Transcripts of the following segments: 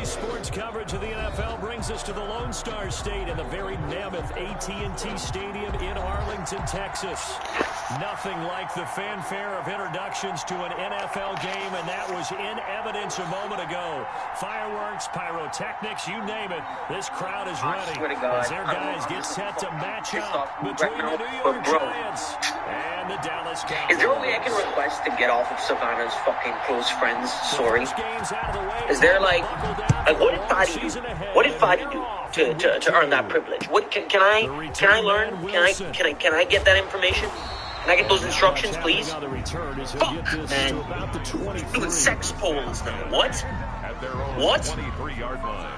Today's sports coverage of the NFL brings us to the Lone Star State in the very mammoth AT&T Stadium in Arlington, Texas. Nothing like the fanfare of introductions to an NFL game, and that was in evidence a moment ago. Fireworks, pyrotechnics, you name it. This crowd is ready as their guys get set to match up between the New York Giants and the Dallas Cowboys. Is there a way I can request to get off of Savannah's fucking close friends? Sorry. Is there like what did Fadi do to earn that privilege? What can I learn? Can I get that information? Can I get those instructions, please? Fuck, man. Doing sex polls now. What? What? 23-yard line.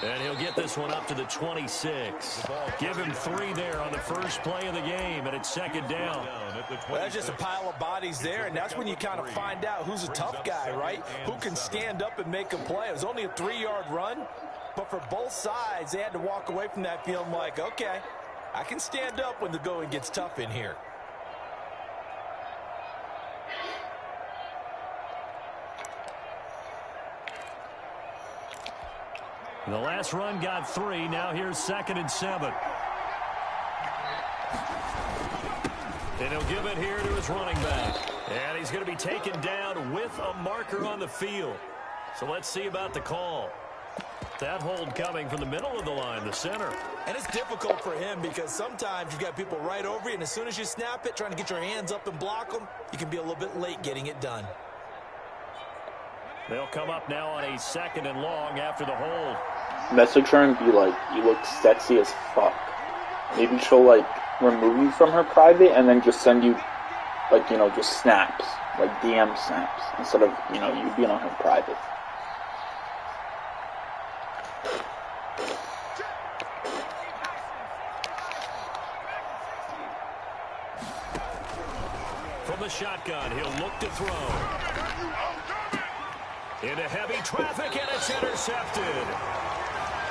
And he'll get this one up to the 26. Give him 3 there on the first play of the game, and it's second down. Well, that's just a pile of bodies there, and that's when you kind of find out who's a tough guy, right? Who can stand up and make a play. It was only a 3-yard run, but for both sides, they had to walk away from that feeling like, okay, I can stand up when the going gets tough in here. The last run got 3. Now here's 2nd and 7. And he'll give it here to his running back. And he's going to be taken down with a marker on the field. So let's see about the call. That hold coming from the middle of the line, the center. And it's difficult for him because sometimes you've got people right over you, and as soon as you snap it, trying to get your hands up and block them, you can be a little bit late getting it done. They'll come up now on a 2nd and long after the hold. Message her and be like, you look sexy as fuck. Maybe she'll, like, remove you from her private and then just send you, like, you know, just snaps. Like, DM snaps. Instead of, you know, you being on her private. From the shotgun, he'll look to throw. Into heavy traffic, and it's intercepted.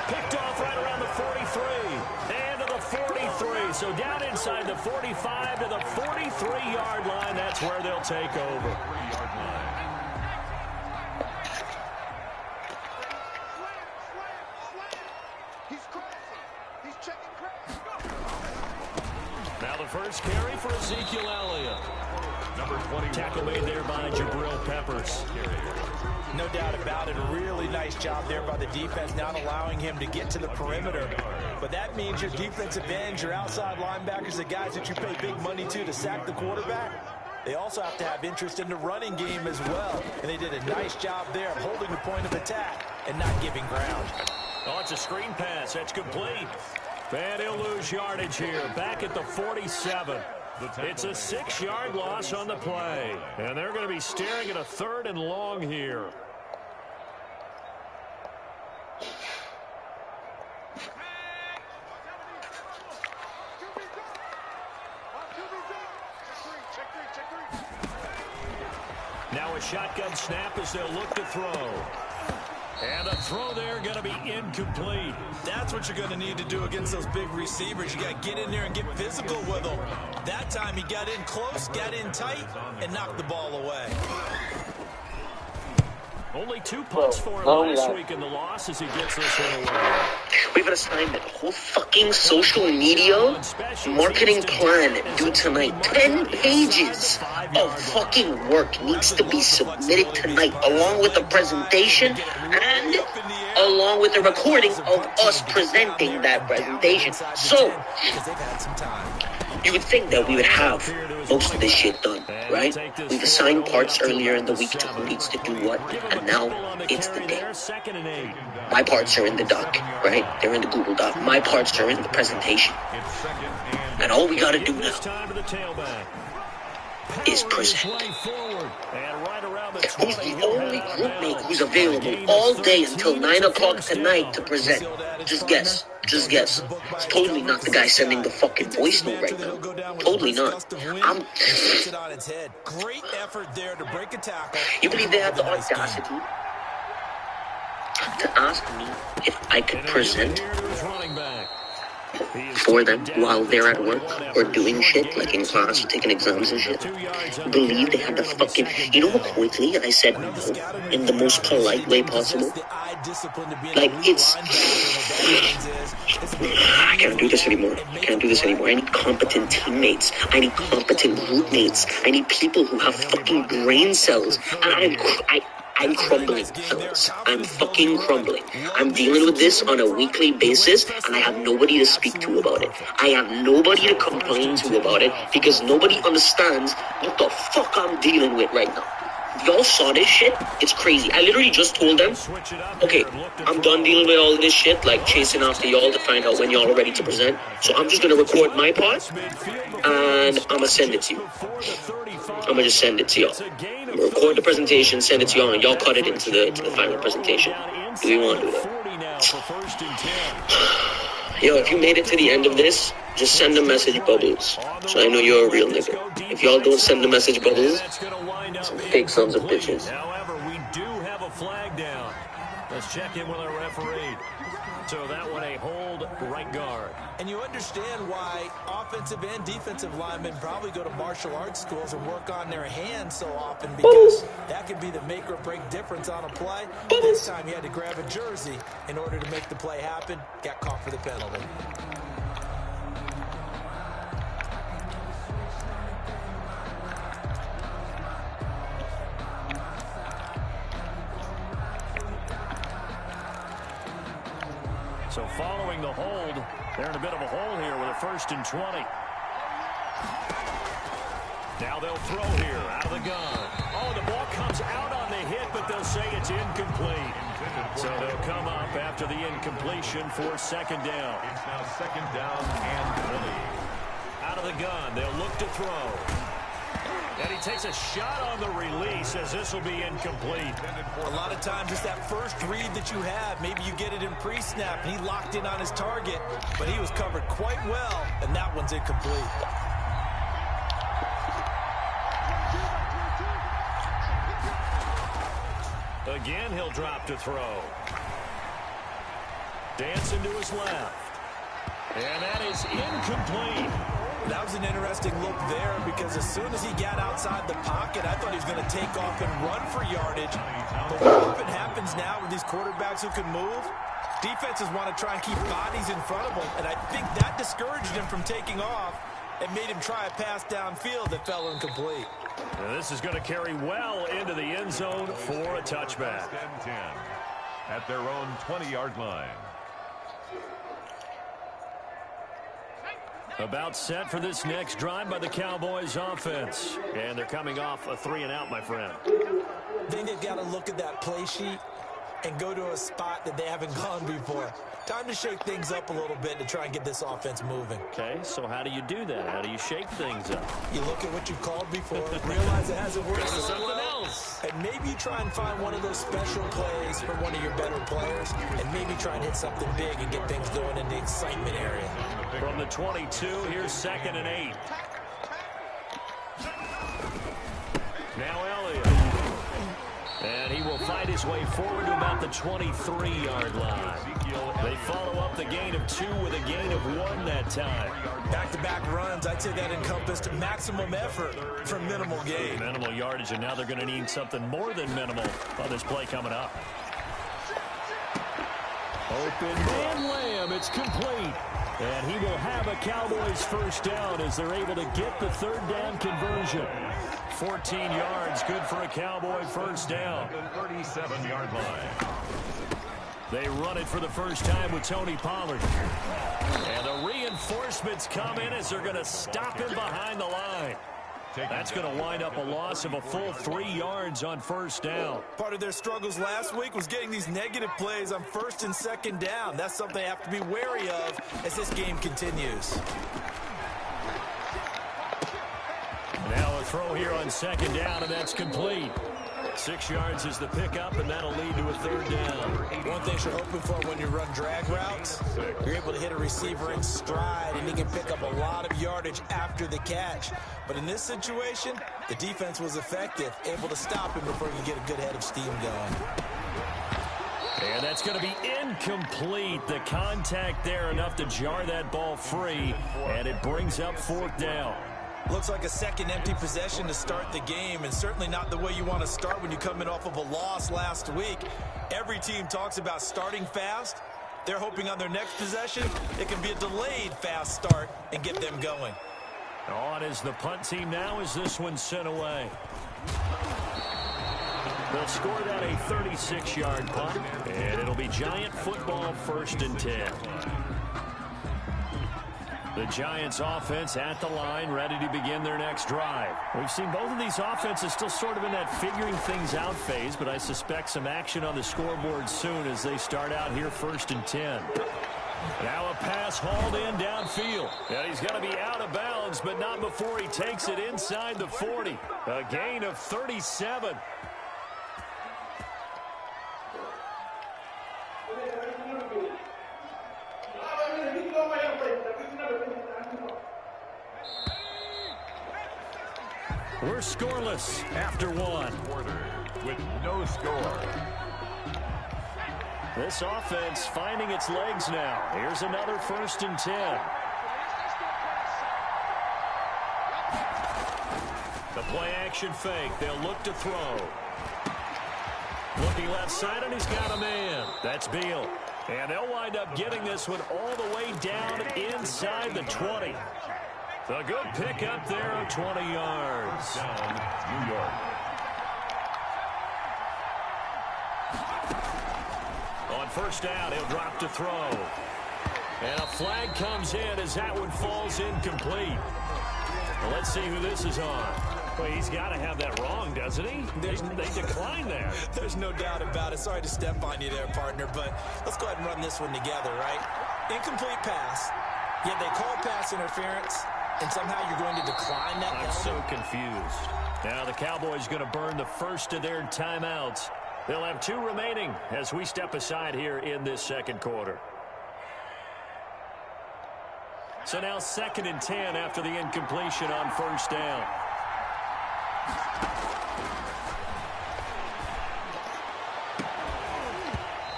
Picked off right around the 43. And to the 43. So down inside the 45 to the 43-yard line. That's where they'll take over. Now the first carry for Ezekiel Elliott. Tackle made there by Jabril Peppers. No doubt about it. A really nice job there by the defense, not allowing him to get to the perimeter. But that means your defensive ends, your outside linebackers, the guys that you pay big money to sack the quarterback, they also have to have interest in the running game as well. And they did a nice job there of holding the point of attack and not giving ground. Oh, it's a screen pass. That's complete. And he'll lose yardage here. Back at the 47. It's a 6-yard loss on the play. And they're going to be staring at a 3rd and long here. Now a shotgun snap as they'll look to throw. And a throw there going to be incomplete. That's what you're going to need to do against those big receivers. You got to get in there and get physical with them. That time he got in close, got in tight, and knocked the ball away. Only 2 punts for him last week in the loss as he gets this one away. We have an assignment. A whole fucking social media marketing plan due tonight. 10 pages of fucking work needs to be submitted tonight, along with a presentation and along with a recording of us presenting that presentation. So, you would think that we would have most of this shit done, right? We've assigned parts earlier in the week to who needs to do what, and now it's the day. My parts are in the doc, right? They're in the Google Doc. My parts are in the presentation. And all we gotta do now is present. He's the only group mate who's available all day until 9 o'clock tonight to present. Just guess. Just guess. It's totally not the guy sending the fucking voice note right now. Totally not. You believe they have the audacity to ask me if I could present for them while they're at work or doing shit like in class or taking exams and shit? Believe they had the fucking... You know how quickly I said no in the most polite way possible? Like, it's... I can't do this anymore. I need competent teammates. I need competent group mates. I need people who have fucking brain cells. And I'm crumbling, fellas. I'm fucking crumbling. I'm dealing with this on a weekly basis, and I have nobody to speak to about it. I have nobody to complain to about it, because nobody understands what the fuck I'm dealing with right now. Y'all saw this shit? It's crazy. I literally just told them, okay, I'm done dealing with all this shit, like chasing after y'all to find out when y'all are ready to present. So I'm just going to record my part, and I'm going to send it to you. I'm going to just send it to y'all. I'm going to record the presentation, send it to y'all, and y'all cut it into the final presentation. Do you want to do that? Yo, if you made it to the end of this, just send the message bubbles, so I know you're a real nigga. If y'all don't send the message bubbles, some fake sons of bitches. However, we do have a flag down. Let's check in with our referee. So that one a hold right guard. And you understand why offensive and defensive linemen probably go to martial arts schools and work on their hands so often, because that could be the make or break difference on a play. This time he had to grab a jersey in order to make the play happen. Got caught for the penalty. So following the hold, they're in a bit of a hole here with a 1st and 20. Now they'll throw here out of the gun. Oh, the ball comes out on the hit, but they'll say it's incomplete. So they'll come up after the incompletion for 2nd down. It's now 2nd down and 20. Out of the gun, they'll look to throw. And he takes a shot on the release as this will be incomplete. A lot of times it's that first read that you have. Maybe you get it in pre-snap, and he locked in on his target, but he was covered quite well, and that one's incomplete. Again, he'll drop to throw. Dancing to his left. And that is incomplete. That was an interesting look there, because as soon as he got outside the pocket, I thought he was going to take off and run for yardage. But what often happens now with these quarterbacks who can move, defenses want to try and keep bodies in front of them, and I think that discouraged him from taking off and made him try a pass downfield that fell incomplete. And this is going to carry well into the end zone for a touchback. 10 at their own 20-yard line. About set for this next drive by the Cowboys offense. And they're coming off a 3-and-out, my friend. I think they've got to look at that play sheet and go to a spot that they haven't gone before. Time to shake things up a little bit to try and get this offense moving. Okay, so how do you do that? How do you shake things up? You look at what you've called before, realize it hasn't worked so well, and maybe you try and find one of those special plays for one of your better players, and maybe try and hit something big and get things going in the excitement area. From the 22, here's 2nd and 8. Now Elliott. And he will fight his way forward to about the 23-yard line. They follow up the gain of 2 with a gain of 1 that time. Back-to-back runs, I'd say that encompassed maximum effort for minimal gain. Minimal yardage, and now they're going to need something more than minimal on this play coming up. Open man Lamb, it's complete. And he will have a Cowboys 1st down as they're able to get the 3rd down conversion. 14 yards, good for a Cowboy 1st down. 37-yard line. They run it for the first time with Tony Pollard. And the reinforcements come in as they're going to stop him behind the line. That's going to wind up a loss of a full 3 yards on 1st down. Part of their struggles last week was getting these negative plays on 1st and 2nd down. That's something they have to be wary of as this game continues. Now a throw here on second down, and that's complete. 6 yards is the pickup, and that'll lead to a third down. One thing you're hoping for when you run drag routes, you're able to hit a receiver in stride, and he can pick up a lot of yardage after the catch. But in this situation, the defense was effective, able to stop him before he could get a good head of steam going. And that's going to be incomplete. The contact there enough to jar that ball free, and it brings up 4th down. Looks like a second empty possession to start the game, and certainly not the way you want to start when you come in off of a loss last week. Every team talks about starting fast. They're hoping on their next possession it can be a delayed fast start and get them going. On is the punt team now as this one's sent away. They'll score that a 36-yard punt, and it'll be Giant football 1st and 10. The Giants offense at the line, ready to begin their next drive. We've seen both of these offenses still sort of in that figuring things out phase, but I suspect some action on the scoreboard soon as they start out here 1st and 10. Now a pass hauled in downfield. And he's going to be out of bounds, but not before he takes it inside the 40. A gain of 37. We're scoreless after 1. Quarter with no score. This offense finding its legs now. Here's another 1st and 10. The play action fake. They'll look to throw. Looking left side, and he's got a man. That's Beal. And they'll wind up getting this one all the way down inside the 20. A good pickup there of 20 yards. Down, New York. On 1st down, he'll drop to throw. And a flag comes in as that one falls incomplete. Well, let's see who this is on. Well, he's got to have that wrong, doesn't he? They declined there. There's no doubt about it. Sorry to step on you there, partner, but let's go ahead and run this one together, right? Incomplete pass, yet they call pass interference, and somehow you're going to decline that I'm penalty? so confused. Now the Cowboys going to burn the first of their timeouts. They'll have 2 remaining as we step aside here in this second quarter. So now 2nd and 10 after the incompletion on 1st down.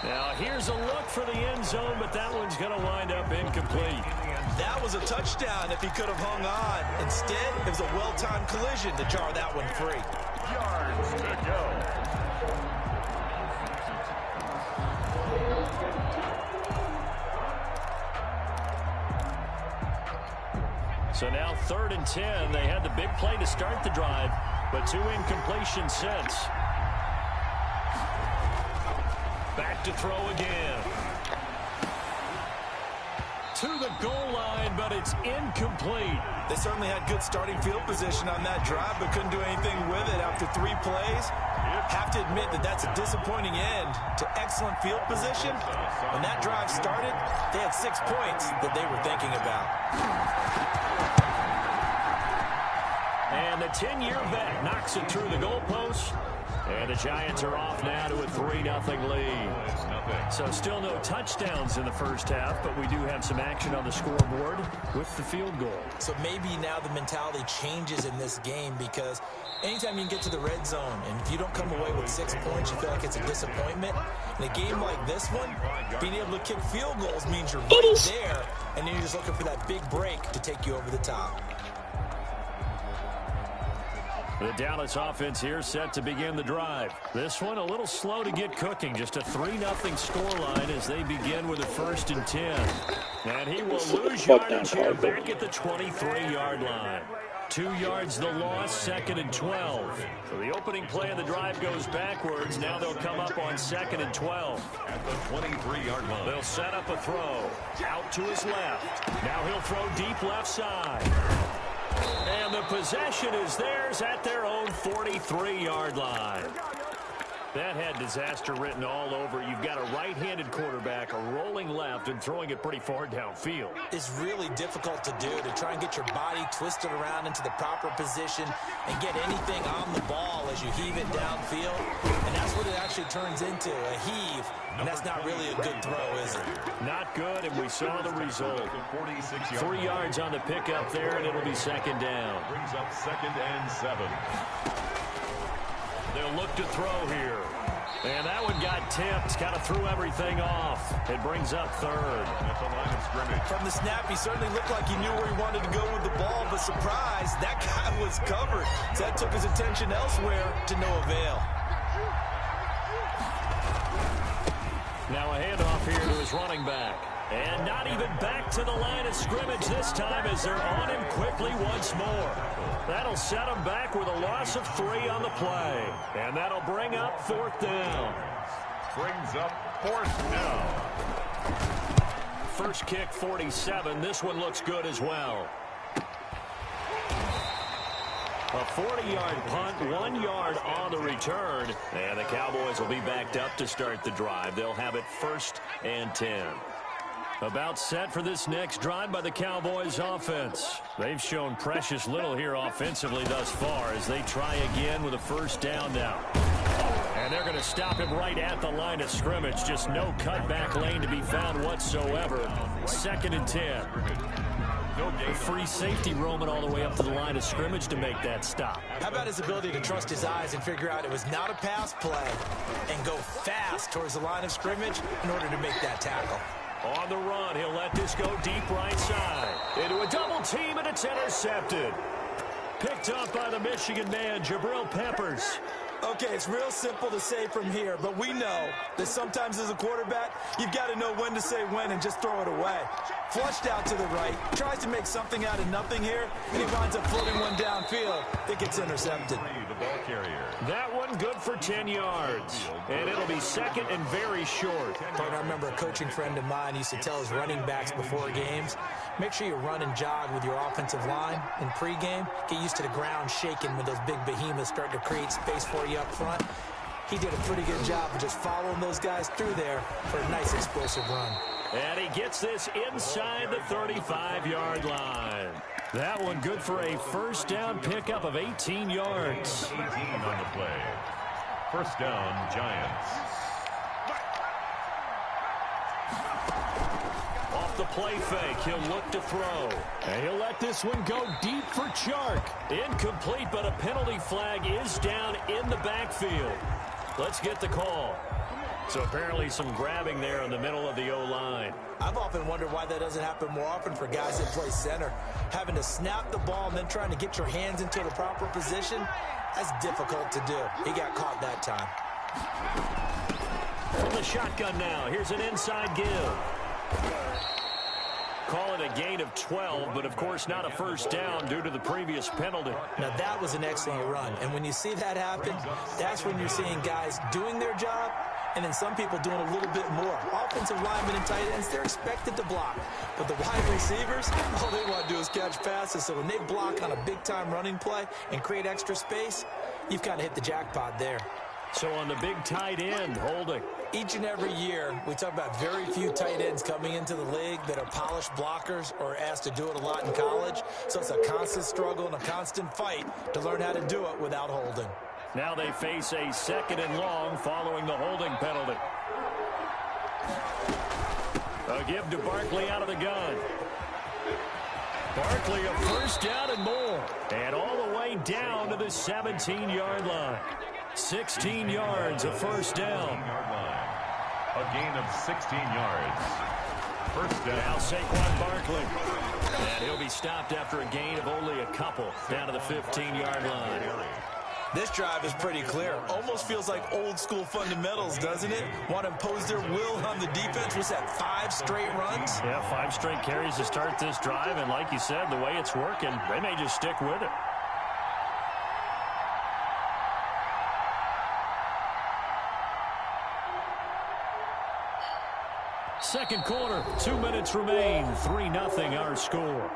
Now here's a look for the end zone, but that one's going to wind up incomplete. That was a touchdown if he could have hung on. Instead, it was a well-timed collision to jar that one free. Yards to go. So now 3rd and 10. They had the big play to start the drive, but 2 incompletions since. Back to throw again. To the goal line, but it's incomplete. They certainly had good starting field position on that drive, but couldn't do anything with it after 3 plays. Have to admit that that's a disappointing end to excellent field position. When that drive started, they had 6 points that they were thinking about. And the 10-year vet knocks it through the goalpost. And the Giants are off now to a 3-0 lead. So still no touchdowns in the first half, but we do have some action on the scoreboard with the field goal. So maybe now the mentality changes in this game, because anytime you can get to the red zone, and if you don't come away with 6 points, you feel like it's a disappointment. In a game like this one, being able to kick field goals means you're right there, and then you're just looking for that big break to take you over the top. The Dallas offense here set to begin the drive. This one a little slow to get cooking. Just a 3-0 scoreline as they begin with a 1st and 10. And he will lose yardage here back at the 23-yard line. 2 yards the loss, 2nd and 12. So the opening play of the drive goes backwards. Now they'll come up on 2nd and 12. At the 23-yard line. They'll set up a throw. Out to his left. Now he'll throw deep left side. And the possession is theirs at their own 43-yard line. That had disaster written all over. You've got a right-handed quarterback, a rolling left, and throwing it pretty far downfield. It's really difficult to do, to try and get your body twisted around into the proper position and get anything on the ball as you heave it downfield. And that's what it actually turns into, a heave. And that's not really a good throw, is it? Not good, and we saw the result. 3 yards on the pickup there, and it'll be second down. Brings up 2nd and 7. They'll look to throw here. And that one got tipped, kind of threw everything off. It brings up 3rd. At the line of scrimmage. From the snap, he certainly looked like he knew where he wanted to go with the ball, but surprise, that guy was covered. So that took his attention elsewhere to no avail. Now a handoff here to his running back. And not even back to the line of scrimmage this time as they're on him quickly once more. That'll set him back with a loss of 3 on the play. And that'll bring up 4th down. Brings up 4th down. First kick 47. This one looks good as well. A 40-yard punt, 1 yard on the return. And the Cowboys will be backed up to start the drive. They'll have it 1st and 10. About set for this next drive by the Cowboys offense. They've shown precious little here offensively thus far as they try again with a 1st down now. And they're going to stop him right at the line of scrimmage. Just no cutback lane to be found whatsoever. 2nd and 10. A free safety roaming all the way up to the line of scrimmage to make that stop. How about his ability to trust his eyes and figure out it was not a pass play and go fast towards the line of scrimmage in order to make that tackle. On the run, he'll let this go deep right side. Into a double team, and it's intercepted. Picked up by the Michigan man, Jabril Peppers. Okay, it's real simple to say from here, but we know that sometimes as a quarterback, you've got to know when to say when and just throw it away. Flushed out to the right, tries to make something out of nothing here, and he winds up floating one downfield that gets intercepted. The ball carrier. That one good for 10 yards, and it'll be 2nd and very short. I remember a coaching friend of mine used to tell his running backs before games, make sure you run and jog with your offensive line in pregame. Get used to the ground shaking when those big behemoths start to create space for you up front. He did a pretty good job of just following those guys through there for a nice explosive run. And he gets this inside the 35-yard line. That one good for a 1st down pickup of 18 yards. 18 on the play. 1st down, Giants. Off the play fake, he'll look to throw. And he'll let this one go deep for Chark. Incomplete, but a penalty flag is down in the backfield. Let's get the call. So apparently some grabbing there in the middle of the O-line. I've often wondered why that doesn't happen more often for guys that play center. Having to snap the ball and then trying to get your hands into the proper position, that's difficult to do. He got caught that time. From the shotgun now, here's an inside give. Call it a gain of 12, but of course not a 1st down due to the previous penalty. Now that was an excellent run, and when you see that happen, that's when you're seeing guys doing their job, and then some people doing a little bit more. Offensive linemen and tight ends, they're expected to block, but the wide receivers, all they want to do is catch passes, so when they block on a big-time running play and create extra space, you've kind of hit the jackpot there. So on the big tight end, holding. Each and every year, we talk about very few tight ends coming into the league that are polished blockers or asked to do it a lot in college. So it's a constant struggle and a constant fight to learn how to do it without holding. Now they face a 2nd and long following the holding penalty. A give to Barkley out of the gun. Barkley a 1st down and more. And all the way down to the 17-yard line. 16 yards, a 1st down. A gain of 16 yards. 1st down. Now Saquon Barkley. And he'll be stopped after a gain of only a couple down to the 15-yard line. This drive is pretty clear. Almost feels like old school fundamentals, doesn't it? Want to impose their will on the defense. Was that 5 straight runs? Yeah, 5 straight carries to start this drive. And like you said, the way it's working, they may just stick with it. Second quarter, 2 minutes remain. 3-0 our score.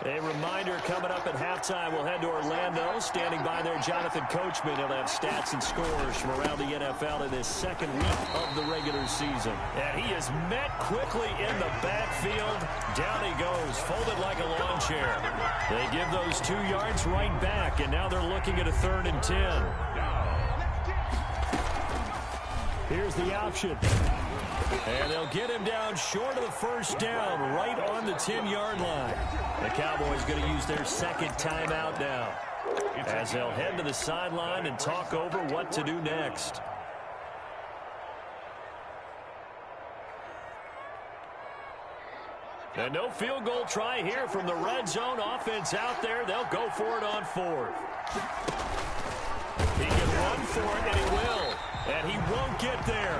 A reminder coming up at halftime. We'll head to Orlando. Standing by there, Jonathan Coachman. He'll have stats and scores from around the NFL in this second week of the regular season. And he is met quickly in the backfield. Down he goes, folded like a lawn chair. They give those 2 yards right back, and now they're looking at a 3rd and 10. Here's the option. And they'll get him down short of the first down, right on the 10-yard line. The Cowboys going to use their second timeout now, as they'll head to the sideline and talk over what to do next. And no field goal try here from the red zone. Offense out there. They'll go for it on 4th. He can run for it, and he will. And he won't get there.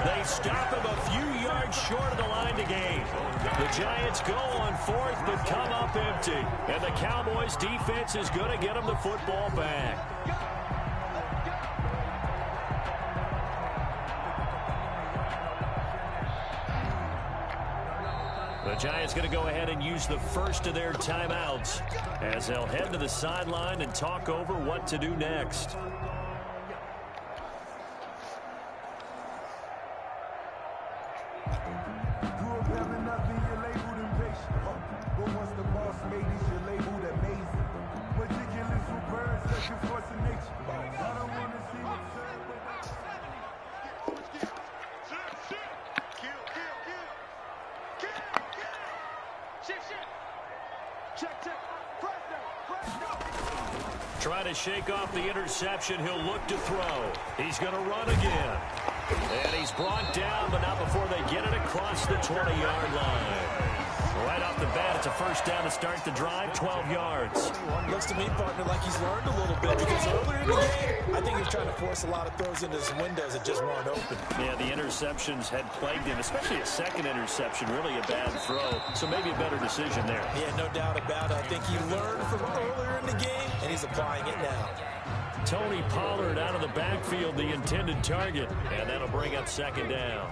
They stop him a few yards short of the line to gain. The Giants go on 4th, but come up empty. And the Cowboys defense is going to get them the football back. The Giants going to go ahead and use the first of their timeouts, as they'll head to the sideline and talk over what to do next. Trying to shake off the interception. He'll look to throw. He's going to run again. And he's brought down, but not before they get it across the 20-yard line. Right off the bat, it's a first down to start the drive, 12 yards. Looks to me, partner, like he's learned a little bit, because earlier in the game, I think he was trying to force a lot of throws into his windows that just weren't open. Yeah, the interceptions had plagued him, especially a second interception, really a bad throw. So maybe a better decision there. Yeah, no doubt about it. I think he learned from earlier in the game, and he's applying it now. Tony Pollard out of the backfield, the intended target, and that'll bring up second down.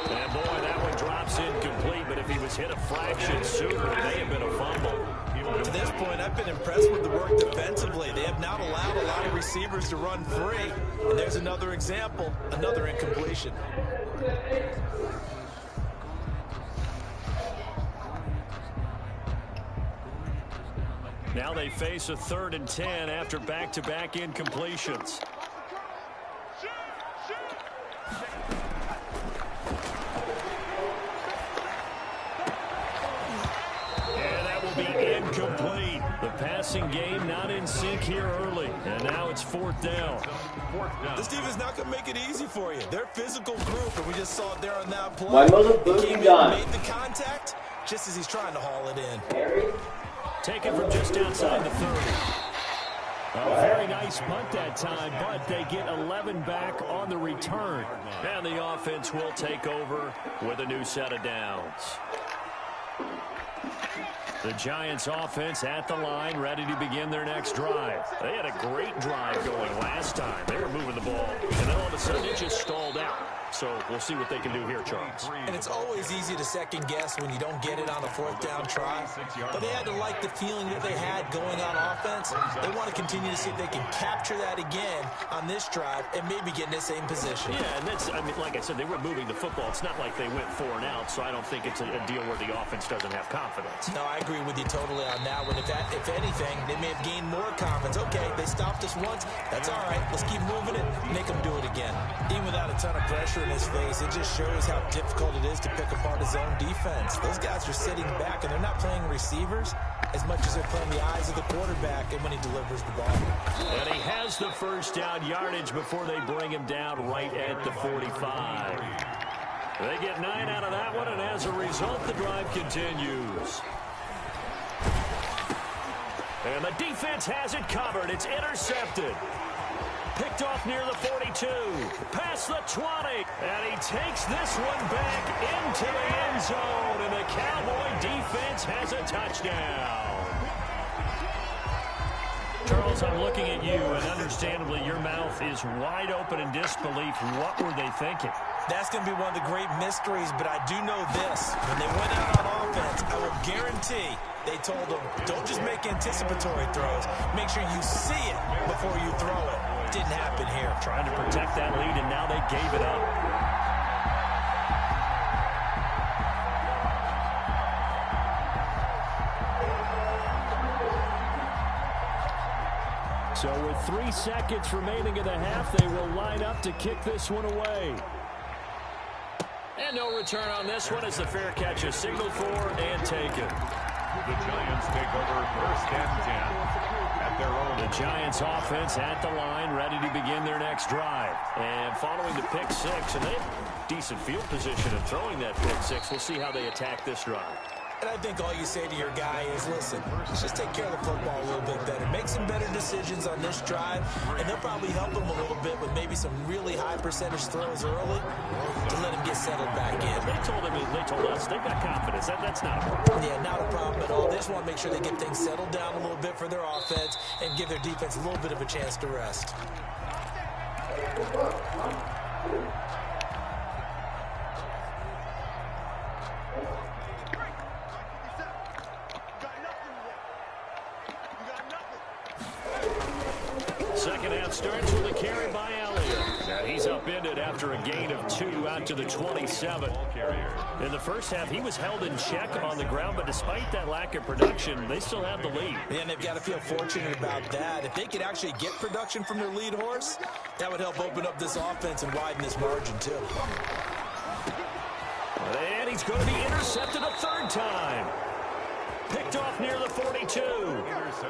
And boy, that one drops incomplete, but if he was hit a fraction sooner, it may have been a fumble. To this point, I've been impressed with the work defensively. They have not allowed a lot of receivers to run free. And there's another example, another incompletion. Now they face a 3rd and 10 after back-to-back incompletions. And that will be incomplete. The passing game not in sync here early. And now it's 4th down. This team is not going to make it easy for you. They're a physical group, and we just saw it there on that play. Why wasn't Boogie done? Made the contact just as he's trying to haul it in. Taken from just outside the 30. A very nice punt that time, but they get 11 back on the return. And the offense will take over with a new set of downs. The Giants offense at the line, ready to begin their next drive. They had a great drive going last time. They were moving the ball, and then all of a sudden it just stalled out. So we'll see what they can do here, Charles. And it's always easy to second guess when you don't get it on a 4th down try. But they had to like the feeling that they had going on offense. They want to continue to see if they can capture that again on this drive and maybe get in the same position. Yeah, and that's, I mean, like I said, they were moving the football. It's not like they went 4 and out, so I don't think it's a deal where the offense doesn't have confidence. No, I agree with you totally on that one. If anything, they may have gained more confidence. Okay, they stopped us once. That's all right. Let's keep moving it. Make them do it again. Even without a ton of pressure in his face, it just shows how difficult it is to pick apart his own defense. Those guys are sitting back, and they're not playing receivers as much as they're playing the eyes of the quarterback and when he delivers the ball. And he has the first down yardage before they bring him down right at the 45. They get 9 out of that one, and as a result, the drive continues. And the defense has it covered. It's intercepted. Picked off near the 42. Past the 20. And he takes this one back into the end zone. And the Cowboy defense has a touchdown. Charles, I'm looking at you, and understandably, your mouth is wide open in disbelief. What were they thinking? That's going to be one of the great mysteries, but I do know this. When they went out on offense, I will guarantee they told them, don't just make anticipatory throws. Make sure you see it before you throw it. Didn't happen here. Trying to protect that lead, and now they gave it up. So with 3 seconds remaining in the half, they will line up to kick this one away. And no return on this one as the fair catch is signaled for and taken. The Giants take over 1st and 10 at their own. The Giants offense at the line, ready to begin their next drive. And following the pick 6, and they have decent field position in throwing that pick 6. We'll see how they attack this drive. And I think all you say to your guy is, listen, just take care of the football a little bit better. Make some better decisions on this drive, and they'll probably help him a little bit with maybe some really high percentage throws early to let him get settled back in. They told us they've got confidence. That's not a problem. Yeah, not a problem at all. They just want to make sure they get things settled down a little bit for their offense and give their defense a little bit of a chance to rest. Second half starts with a carry by Elliott. Now he's upended after a gain of 2 out to the 27. In the first half, he was held in check on the ground, but despite that lack of production, they still have the lead. Yeah, and they've got to feel fortunate about that. If they could actually get production from their lead horse, that would help open up this offense and widen this margin too. And he's going to be intercepted a 3rd time. Picked off near the 42.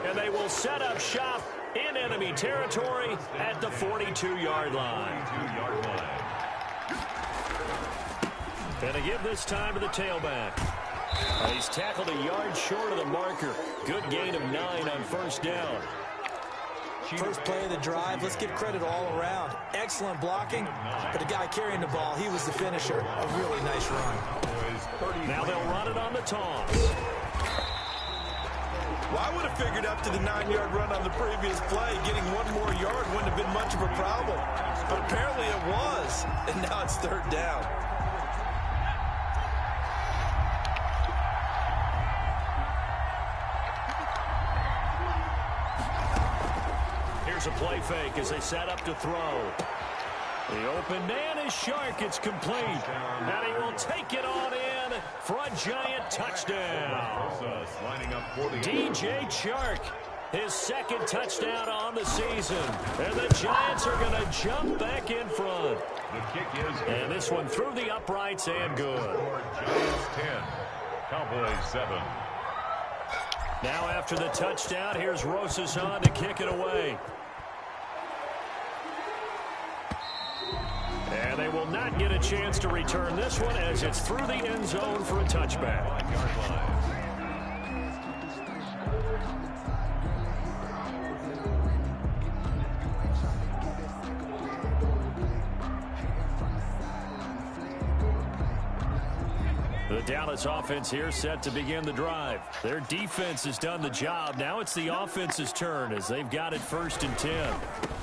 And they will set up shop in enemy territory at the 42-yard line. And to give this time to the tailback. He's tackled a yard short of the marker. Good gain of 9 on 1st down. First play of the drive, let's give credit all around. Excellent blocking, but the guy carrying the ball, he was the finisher. A really nice run. Now they'll run it on the toss. Well, I would have figured up to the 9-yard run on the previous play. Getting 1 more yard wouldn't have been much of a problem. But apparently it was, and now it's 3rd down. Here's a play fake as they set up to throw. The open man is Shark. It's complete. And he will take it on in for a giant touchdown. DJ Chark, his 2nd touchdown on the season. And the Giants are going to jump back in front. The kick is good. And this one through the uprights and good. Giants 10, Cowboys 7. Now after the touchdown, here's Rosas on to kick it away. And they will not get a chance to return this one as it's through the end zone for a touchback. The Dallas offense here set to begin the drive. Their defense has done the job. Now it's the offense's turn as they've got it 1st and 10.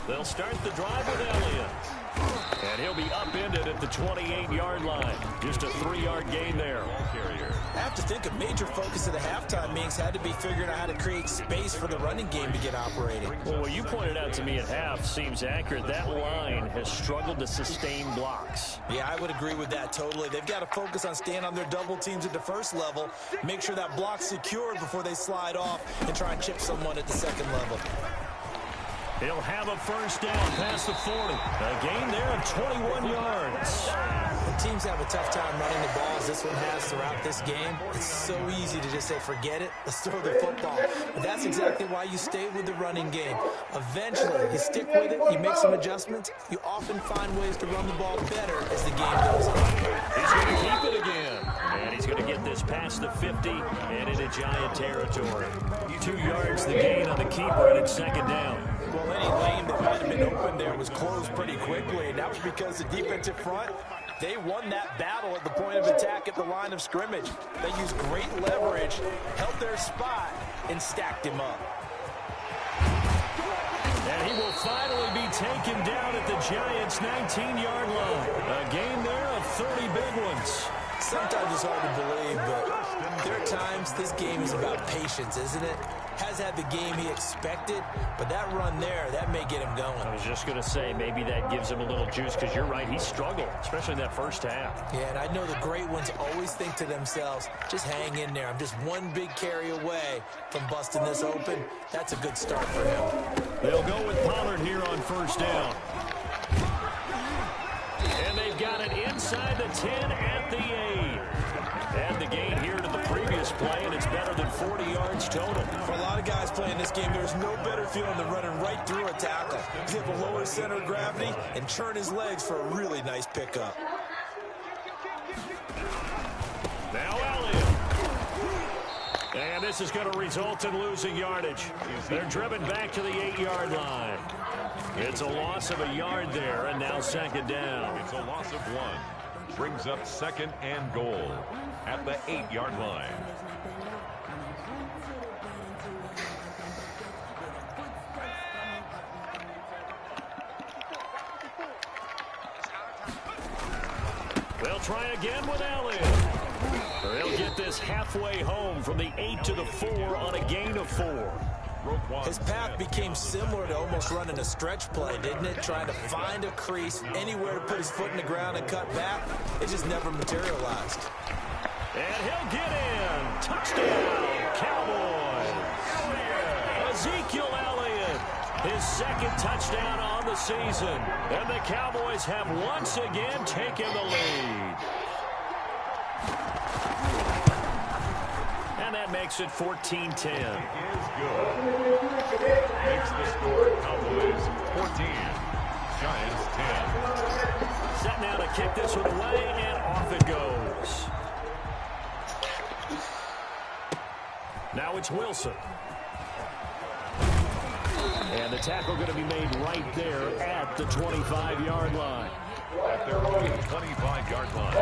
They'll start the drive with Elliott. And he'll be upended at the 28-yard line. Just a 3-yard gain there. I have to think a major focus of the halftime meetings had to be figuring out how to create space for the running game to get operating. Well, what you pointed out to me at half seems accurate. That line has struggled to sustain blocks. Yeah, I would agree with that totally. They've got to focus on staying on their double teams at the 1st level, make sure that block's secured before they slide off and try and chip someone at the 2nd level. He'll have a 1st down past the 40. A gain there of 21 yards. When teams have a tough time running the ball as this one has throughout this game, it's so easy to just say, forget it, let's throw the football. But that's exactly why you stay with the running game. Eventually, you stick with it, you make some adjustments, you often find ways to run the ball better as the game goes on. He's going to keep it again. And he's going to get this past the 50 and into Giant territory. 2 yards the gain on the keeper, and it's 2nd down. Well, any lane that might have been open there was closed pretty quickly, and that was because the defensive front, they won that battle at the point of attack at the line of scrimmage. They used great leverage, held their spot, and stacked him up. And he will finally be taken down at the Giants' 19-yard line. A gain there of 30 big ones. Sometimes it's hard to believe, but there are times this game is about patience, isn't it? Has had the game he expected, but that run there, that may get him going. I was just going to say, maybe that gives him a little juice, because you're right, he struggled, especially in that first half. Yeah, and I know the great ones always think to themselves, just hang in there. I'm just one big carry away from busting this open. That's a good start for him. They'll go with Pollard here on first down. And they've got it inside the 10 at the 8. And the gain here to the previous play, and it's better than 40 yards total. For a lot of guys playing this game, there's no better feeling than running right through a tackle. He's able to lower his center of gravity and turn his legs for a really nice pickup. Now Elliott. And this is going to result in losing yardage. They're driven back to the 8-yard line. It's a loss of a yard there, and now second down. It's a loss of 1. Brings up second and goal at the 8-yard line. They'll try again with Elliott. They'll get this halfway home from the 8 to the 4 on a gain of 4. His path became similar to almost running a stretch play, didn't it? Trying to find a crease, anywhere to put his foot in the ground and cut back. It just never materialized. And he'll get in. Touchdown, Cowboys. Ezekiel Elliott, his second touchdown on the season. And the Cowboys have once again taken the lead. And that makes it 14-10. It is good. Makes the score Cowboys 14, Giants 10. Set now to kick this one away, and off it goes. Now it's Wilson. And the tackle going to be made right there at the 25-yard line. At their own 25-yard line.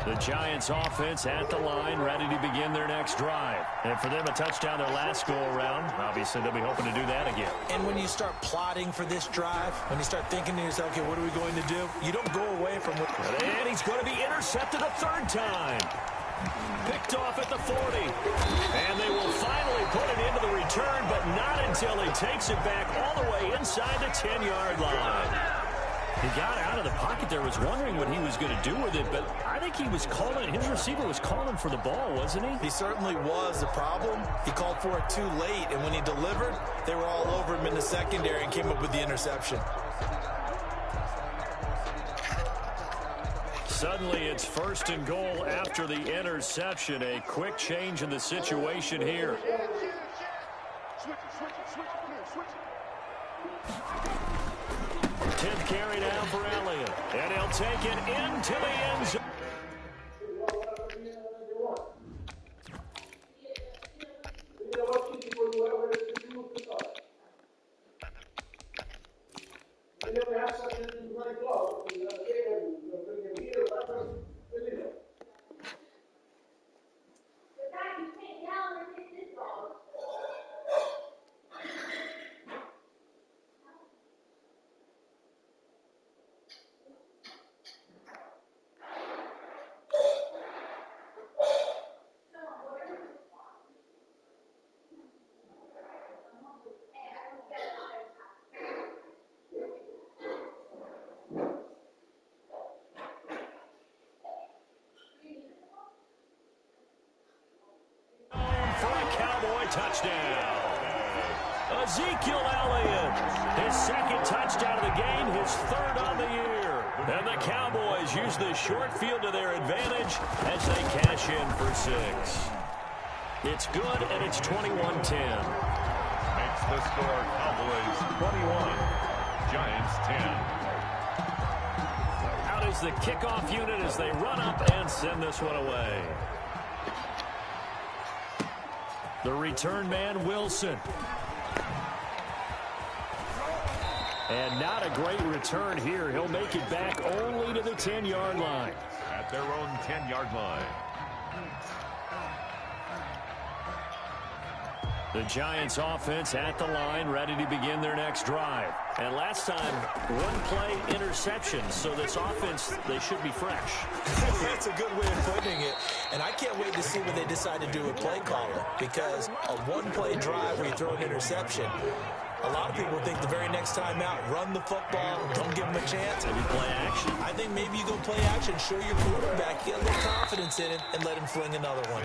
The Giants offense at the line, ready to begin their next drive. And for them, a touchdown their last go-around. Obviously, they'll be hoping to do that again. And when you start plotting for this drive, when you start thinking to yourself, okay, what are we going to do? You don't go away from what... And he's going to be intercepted a third time. Picked off at the 40. And they will finally put it into the return, but not until he takes it back all the way inside the 10-yard line. He got out of the pocket there, was wondering what he was going to do with it, but I think he was calling, his receiver was calling for the ball, wasn't he? He certainly was. The problem, he called for it too late, and when he delivered, they were all over him in the secondary and came up with the interception. Suddenly, it's first and goal after the interception. A quick change in the situation here. Tenth carry down for Elliott, and he'll take it into the end zone. Touchdown. Ezekiel Elliott, his second touchdown of the game, his third on the year. And the Cowboys use the short field to their advantage as they cash in for 6. It's good, and it's 21-10. Makes the score Cowboys 21, Giants 10. Out is the kickoff unit as they run up and send this one away. The return man, Wilson. And not a great return here. He'll make it back only to the 10-yard line. At their own 10-yard line. The Giants offense at the line, ready to begin their next drive. And last time, one-play interception. So this offense, they should be fresh. That's a good way of putting it. And I can't wait to see what they decide to do with play calling. Because a one-play drive where you throw an interception, a lot of people think the very next time out, run the football, don't give them a chance. Maybe play action. I think maybe you go play action, show your quarterback, get a little confidence in it, and let him fling another one.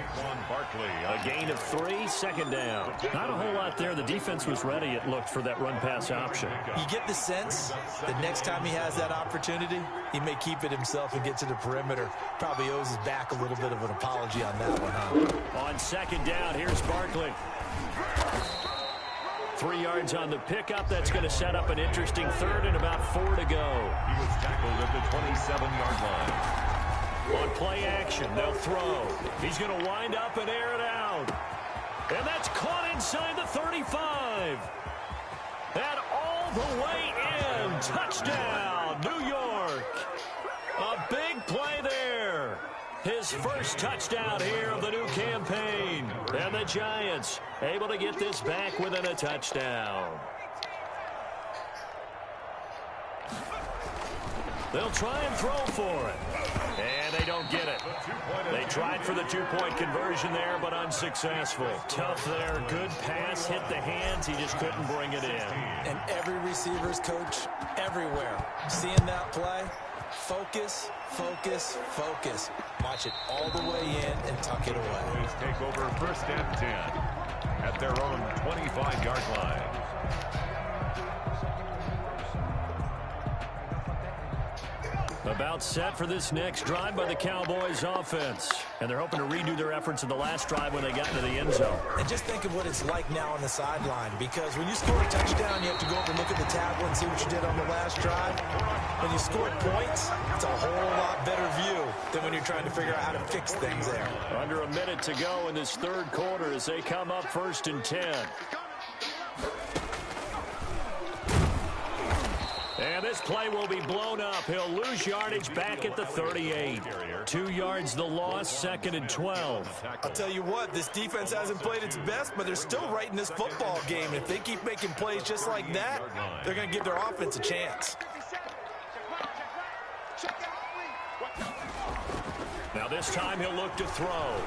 A gain of 3, second down. Not a whole lot there. The defense was ready, it looked, for that run-pass option. You get the sense that next time he has that opportunity, he may keep it himself and get to the perimeter. Probably owes his back a little bit of an apology on that one, huh? On second down, here's Barkley. 3 yards on the pickup. That's going to set up an interesting third and about 4 to go. He was tackled at the 27-yard line. On play action, they'll throw. He's going to wind up and air it out. And that's caught inside the 35. And all the way in. Touchdown, New York. A big play there. His first touchdown here of the new campaign. And the Giants able to get this back within a touchdown. They'll try and throw for it. And they don't get it. They tried for the two-point conversion there, but unsuccessful. Tough there. Good pass. Hit the hands. He just couldn't bring it in. And every receiver's coach everywhere. Seeing that play, focus, focus, focus. Watch it all the way in and tuck it away. Please take over first and 10 at their own 25-yard line. About set for this next drive by the Cowboys offense. And they're hoping to redo their efforts in the last drive when they got into the end zone. And just think of what it's like now on the sideline. Because when you score a touchdown, you have to go over and look at the tablet and see what you did on the last drive. When you scored points, it's a whole lot better view than when you're trying to figure out how to fix things there. Under a minute to go in this third quarter as they come up first and 10. And this play will be blown up. He'll lose yardage back at the 38. 2 yards the loss, second and 12. I'll tell you what, this defense hasn't played its best, but they're still right in this football game. If they keep making plays just like that, they're going to give their offense a chance. Now this time he'll look to throw.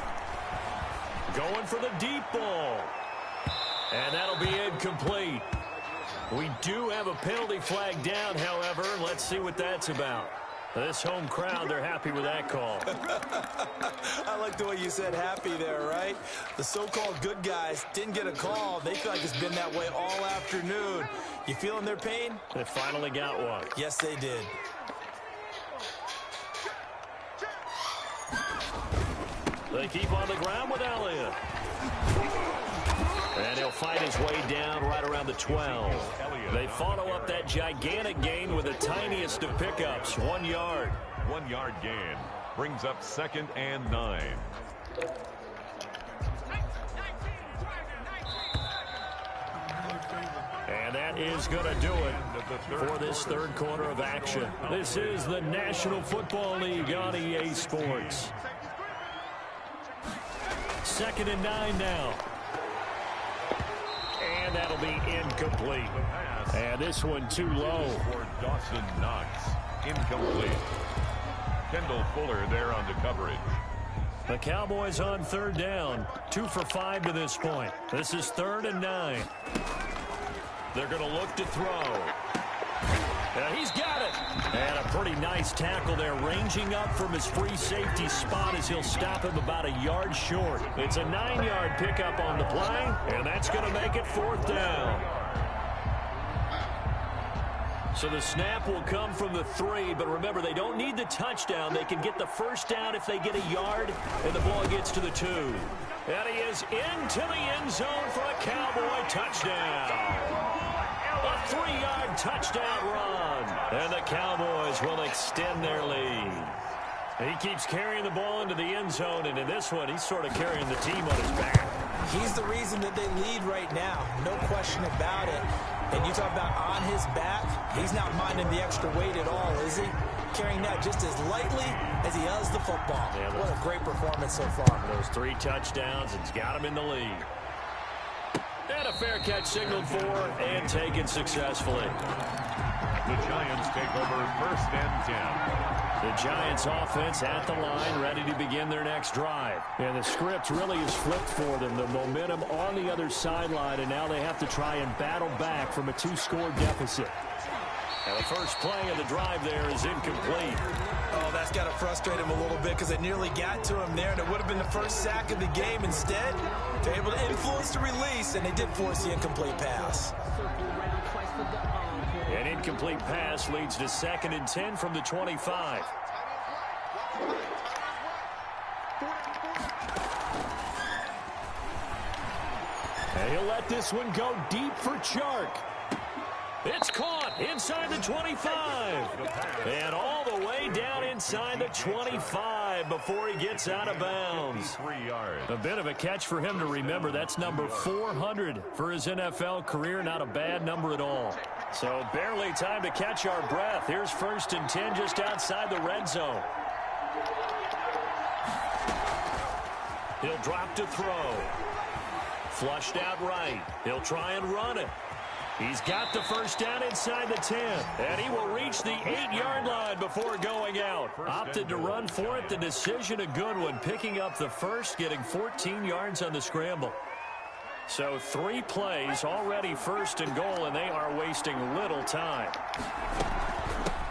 Going for the deep ball. And that'll be incomplete. We do have a penalty flag down, however. Let's see what that's about. This home crowd, they're happy with that call. I like the way you said happy there, right? The so-called good guys didn't get a call. They feel like it's been that way all afternoon. You feeling their pain? They finally got one. Yes, they did. They keep on the ground with Elliott. And he'll fight his way down right around the 12. They follow up that gigantic gain with the tiniest of pickups, 1 yard. 1 yard gain brings up second and 9. And that is going to do it for this third quarter of action. This is the National Football League on EA Sports. Second and 9 now. And that'll be incomplete. And this one too low. For Dawson Knox. Incomplete. Kendall Fuller there on the coverage. The Cowboys on third down. 2 for 5 to this point. This is 3rd and 9. They're going to look to throw. And he's got it. And a pretty nice tackle there, ranging up from his free safety spot as he'll stop him about a yard short. It's a 9-yard pickup on the play, and that's going to make it 4th down. So the snap will come from the 3, but remember, they don't need the touchdown. They can get the first down if they get a yard, and the ball gets to the 2. And he is into the end zone for a Cowboy touchdown. A 3-yard touchdown run. And the Cowboys will extend their lead. He keeps carrying the ball into the end zone, and in this one, he's sort of carrying the team on his back. He's the reason that they lead right now. No question about it. And you talk about on his back, he's not minding the extra weight at all, is he? carrying that just as lightly as he does the football. Yeah, what a great performance so far. Those 3 touchdowns, it's got him in the lead. And a fair catch signaled for and taken successfully. The Giants take over 1st and 10. The Giants offense at the line, ready to begin their next drive. And the script really is flipped for them. The momentum on the other sideline, and now they have to try and battle back from a 2-score deficit. And the first play of the drive there is incomplete. Oh, that's got to frustrate him a little bit because they nearly got to him there, and it would have been the first sack of the game. Instead, they're able to influence the release, and they did force the incomplete pass. An incomplete pass leads to 2nd and 10 from the 25. And he'll let this one go deep for Chark. It's caught inside the 25. And all the way down inside the 25 before he gets out of bounds. A bit of a catch for him to remember. That's number 400 for his NFL career. Not a bad number at all. So barely time to catch our breath. Here's 1st and 10 just outside the red zone. He'll drop to throw. Flushed out right. He'll try and run it. He's got the first down inside the 10. And he will reach the 8-yard line before going out. Opted to run for it. The decision a good one. Picking up the first, getting 14 yards on the scramble. So 3 plays already 1st and goal, and they are wasting little time.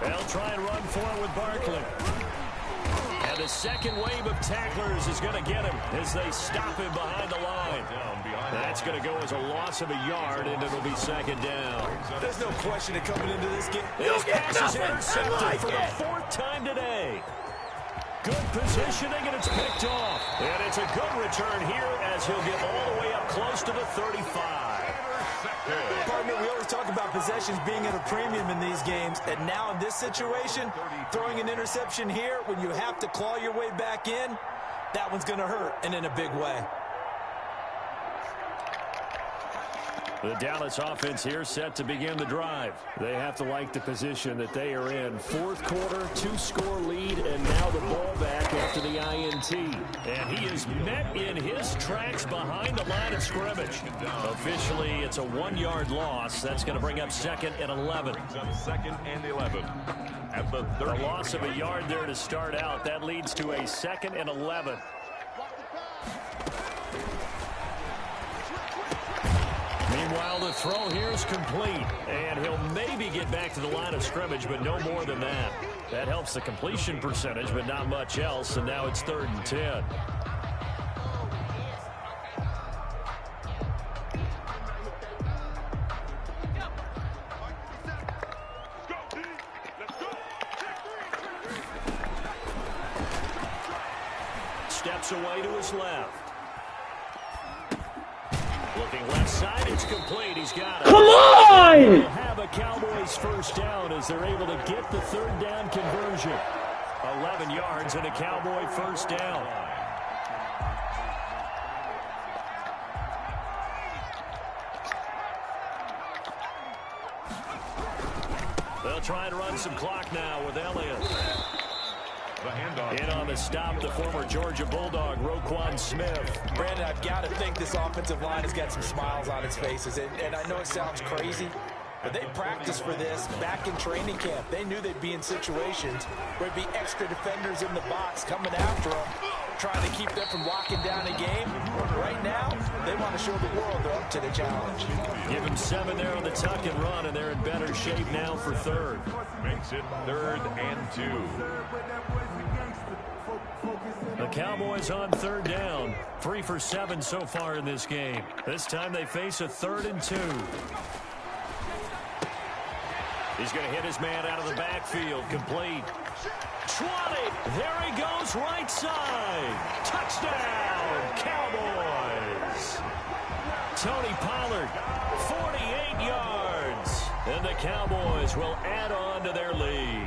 They'll try and run for it with Barkley. And the second wave of tacklers is going to get him as they stop him behind the line. That's going to go as a loss of a yard, and it'll be 2nd down. There's no question that coming into this game. This pass is intercepted for the 4th time today. Good positioning, and it's picked off. And it's a good return here as he'll get all the way up close to the 35. Partner, we always talk about possessions being at a premium in these games, and now in this situation, throwing an interception here when you have to claw your way back in, that one's going to hurt, and in a big way. The Dallas offense here set to begin the drive. They have to like the position that they are in. 4th quarter, 2-score lead, and now the ball back after the INT. And he is met in his tracks behind the line of scrimmage. Officially, it's a 1-yard loss. That's going to bring up 2nd and 11. 2nd and 11. At the 30. A loss of a yard there to start out. That leads to a 2nd and 11. Meanwhile, the throw here is complete, and he'll maybe get back to the line of scrimmage, but no more than that. That helps the completion percentage, but not much else, and now it's 3rd and 10. Steps away to his left. Looking left side, it's complete. He's got it. Come on! They'll have a Cowboys first down as they're able to get the 3rd down conversion. 11 yards and a Cowboy first down. They'll try and run some clock now with Elliott. In on the stop, the former Georgia Bulldog, Roquan Smith. Brandon, I've got to think this offensive line has got some smiles on its faces. And I know it sounds crazy, but they practiced for this back in training camp. They knew they'd be in situations where there'd be extra defenders in the box coming after them, trying to keep them from locking down a game. Right now, they want to show the world they're up to the challenge. Give them 7 there on the tuck and run, and they're in better shape now for 3rd. Makes it 3rd and 2. The Cowboys on 3rd down. 3 for 7 so far in this game. This time they face a 3rd and 2. He's going to hit his man out of the backfield. Complete. 20. There he goes, right side. Touchdown, Cowboys. Tony Pollard, 48 yards. And the Cowboys will add on to their lead.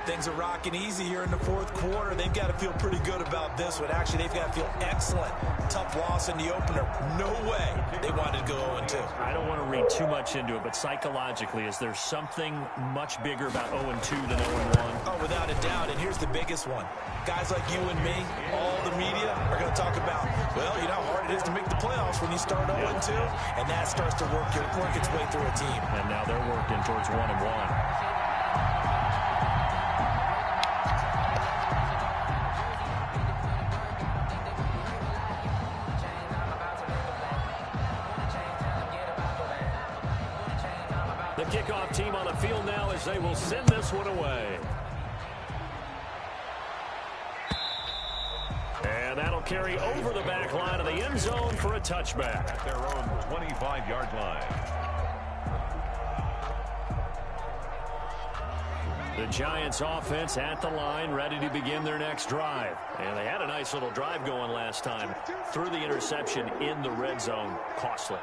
Things are rocking easy here in the 4th quarter. They've got to feel pretty good about this one. Actually, they've got to feel excellent. Tough loss in the opener. No way they wanted to go 0-2. I don't want to read too much into it, but psychologically, is there something much bigger about 0-2 than 0-1? Oh, without a doubt, and here's the biggest one. Guys like you and me, all the media, are going to talk about, well, you know how hard it is to make the playoffs when you start 0-2, and that starts to work its way through a team. And now they're working towards 1-1. The kickoff team on the field now as they will send this one away. And that'll carry over the back line of the end zone for a touchback. At their own 25-yard line. The Giants offense at the line, ready to begin their next drive. And they had a nice little drive going last time. Threw the interception in the red zone. Costly.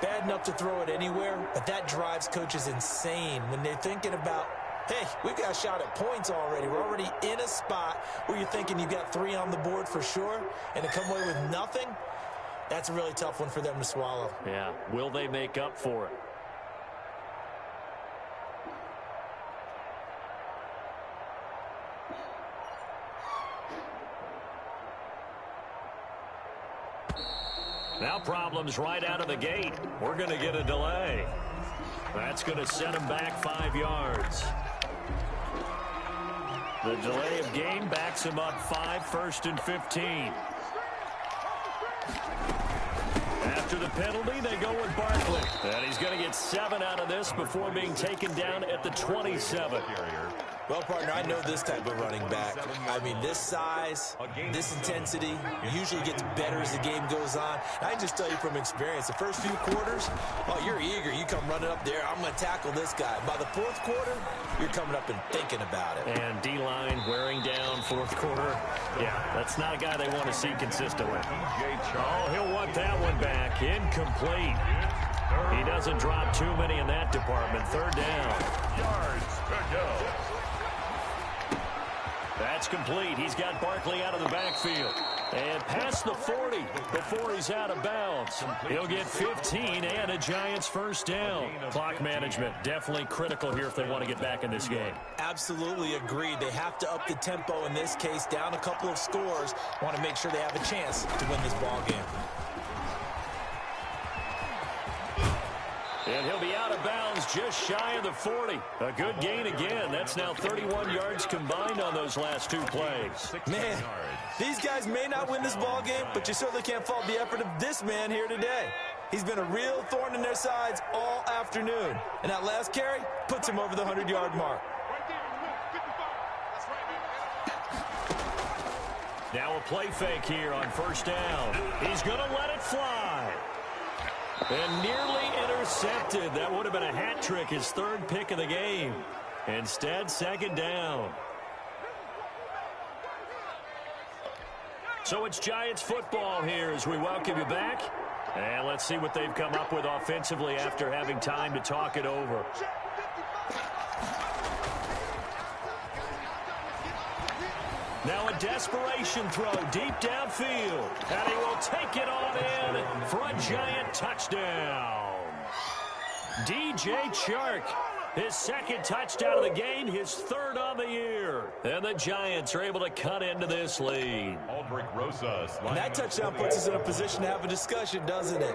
Bad enough to throw it anywhere, but that drives coaches insane when they're thinking about, hey, we got a shot at points already. We're already in a spot where you're thinking you got 3 on the board for sure, and to come away with nothing, that's a really tough one for them to swallow. Yeah, will they make up for it? Now problems right out of the gate. We're going to get a delay. That's going to set him back 5 yards. The delay of game backs him up 5, 1st and 15. After the penalty, they go with Barkley. And he's going to get 7 out of this before being taken down at the 27. Well, partner, I know this type of running back. I mean, this size, this intensity usually gets better as the game goes on. I can just tell you from experience, the first few quarters, oh, you're eager. You come running up there, I'm going to tackle this guy. By the 4th quarter, you're coming up and thinking about it. And D-line wearing down 4th quarter. Yeah, that's not a guy they want to see consistently. Oh, he'll want that one back. Incomplete. He doesn't drop too many in that department. 3rd down. Yards to go. That's complete. He's got Barkley out of the backfield. And past the 40 before he's out of bounds. He'll get 15 and a Giants 1st down. Clock management definitely critical here if they want to get back in this game. Absolutely agreed. They have to up the tempo in this case, down a couple of scores. Want to make sure they have a chance to win this ball game. And he'll be out of bounds just shy of the 40. A good gain again. That's now 31 yards combined on those last 2 plays. Man, these guys may not win this ball game, but you certainly can't fault the effort of this man here today. He's been a real thorn in their sides all afternoon. And that last carry puts him over the 100-yard mark. Now a play fake here on 1st down. He's going to let it fly. And nearly intercepted. That would have been a hat trick, his 3rd pick of the game. Instead, 2nd down. So it's Giants football here as we welcome you back. And let's see what they've come up with offensively after having time to talk it over. Now a desperation throw deep downfield. And he will take it on in for a Giant touchdown. DJ Chark, his 2nd touchdown of the game, his 3rd on the year. And the Giants are able to cut into this lead. Aldrich Rosas. And that touchdown puts us in a position to have a discussion, doesn't it?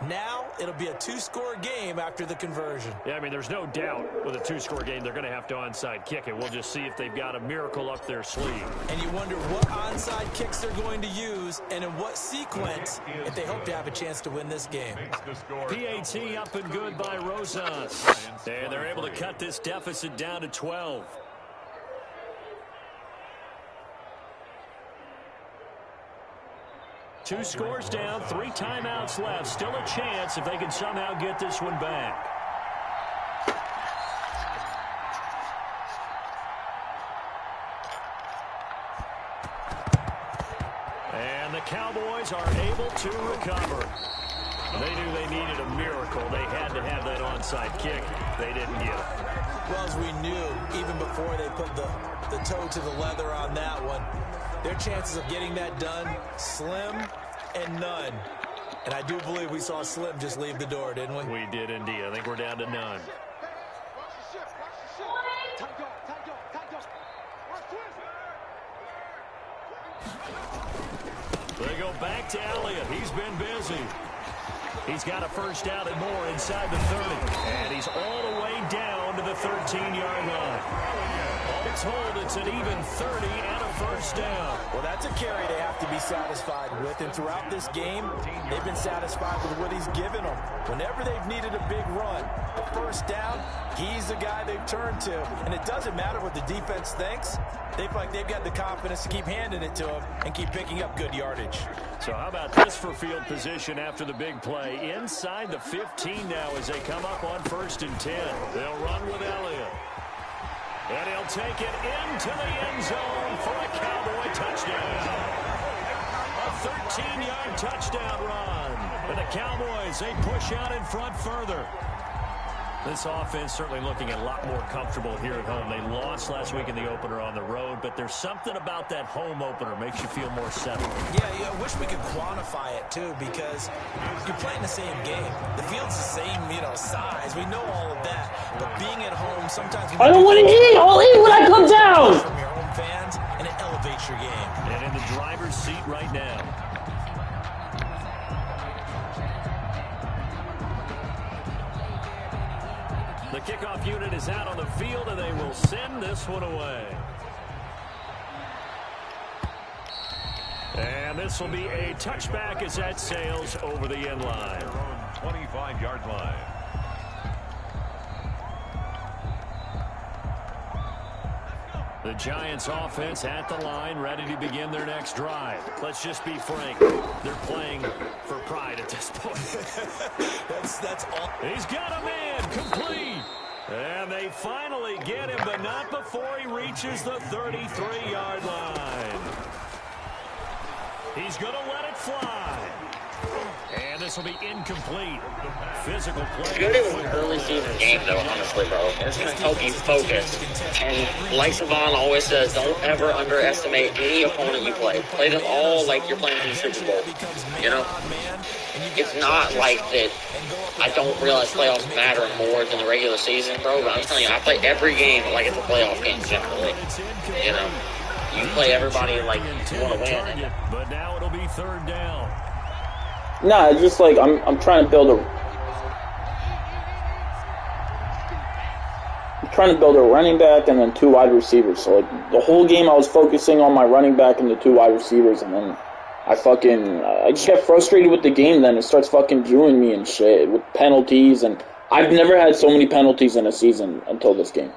Now it'll be a 2-score game after the conversion. Yeah, I mean, there's no doubt with a 2-score game they're going to have to onside kick it. We'll just see if they've got a miracle up their sleeve. And you wonder what onside kicks they're going to use and in what sequence if they hope to have a chance to win this game. PAT up and good by Rosas. And they're able to cut this deficit down to 12. Two scores down, 3 timeouts left. Still a chance if they can somehow get this one back. And the Cowboys are able to recover. They knew they needed a miracle. They had to have that onside kick. They didn't get it. Well, as we knew, even before they put the toe to the leather on that one, their chances of getting that done, slim and none. And I do believe we saw Slim just leave the door, didn't we? We did indeed. I think we're down to none. They go back to Elliott. He's been busy. He's got a first down and more inside the 30. And he's all the way down to the 13-yard line. All told, it's an even 30 and a first down. Well, that's a carry they have to be satisfied with. And throughout this game, they've been satisfied with what he's given them. Whenever they've needed a big run, a first down, he's the guy they've turned to. And it doesn't matter what the defense thinks. They feel like they've got the confidence to keep handing it to him and keep picking up good yardage. So how about this for field position after the big play? Inside the 15 now as they come up on 1st and 10. They'll run with Elliott. And he'll take it into the end zone for a Cowboy touchdown. A 13-yard touchdown run. And the Cowboys, they push out in front further. This offense certainly looking a lot more comfortable here at home. They lost last week in the opener on the road, but there's something about that home opener makes you feel more settled. Yeah, I wish we could quantify it, too, because you're playing the same game. The field's the same, size. We know all of that. But being at home, sometimes... I don't want to eat! I'll eat when I come down! ...from your home fans, and it elevates your game. And in the driver's seat right now. The kickoff unit is out on the field, and they will send this one away. And this will be a touchback as that sails over the end line. 25-yard line. The Giants offense at the line, ready to begin their next drive. Let's just be frank. They're playing for pride at this point. That's all. He's got a man complete. And they finally get him, but not before he reaches the 33-yard line. He's going to let it fly. And this will be incomplete. Physical play. It's good in an early season game, though, honestly, bro. It's going to help you focus. And like Savon always says, don't ever underestimate any opponent you play. Play them all like you're playing in the Super Bowl. It's not like that I don't realize playoffs matter more than the regular season, bro. But I'm telling you, I play every game like it's a playoff game, generally. You play everybody like you want to win. But now it'll be 3rd down. Nah, it's just like I'm trying to build a running back and then 2 wide receivers. So like the whole game I was focusing on my running back and the 2 wide receivers, and then I just get frustrated with the game. Then it starts fucking drooling me and shit with penalties, and I've never had so many penalties in a season until this game.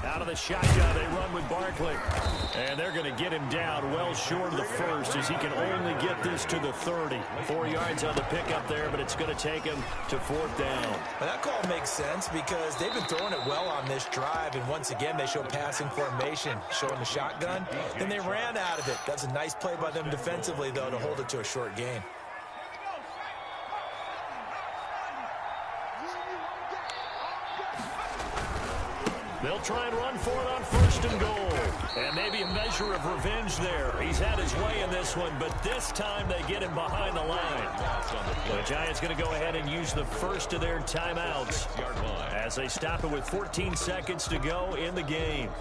Out of the shotgun, they run with Barkley. And they're going to get him down well short of the first as he can only get this to the 30. 4 yards on the pickup there, but it's going to take him to 4th down. Well, that call makes sense because they've been throwing it well on this drive, and once again they show passing formation, showing the shotgun. Then they ran out of it. That's a nice play by them defensively, though, to hold it to a short gain. They'll try and run for it on 1st and goal. And maybe a measure of revenge there. He's had his way in this one, but this time they get him behind the line. The Giants going to go ahead and use the first of their timeouts as they stop it with 14 seconds to go in the game.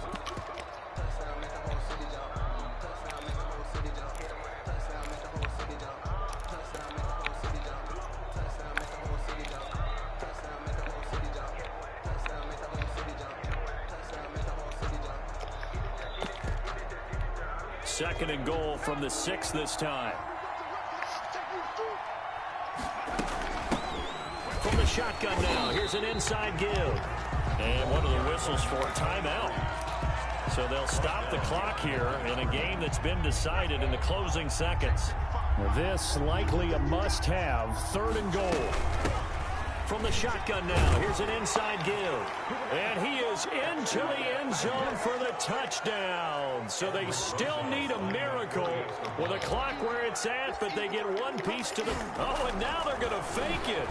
Second and goal from the 6 this time. From the shotgun now, here's an inside give. And one of the whistles for a timeout. So they'll stop the clock here in a game that's been decided in the closing seconds. This likely a must-have. 3rd and goal. From the shotgun now, here's an inside give. And he is into the end zone for the touchdown. So they still need a miracle with a clock where it's at, but they get one piece to the... Oh, and now they're going to fake it.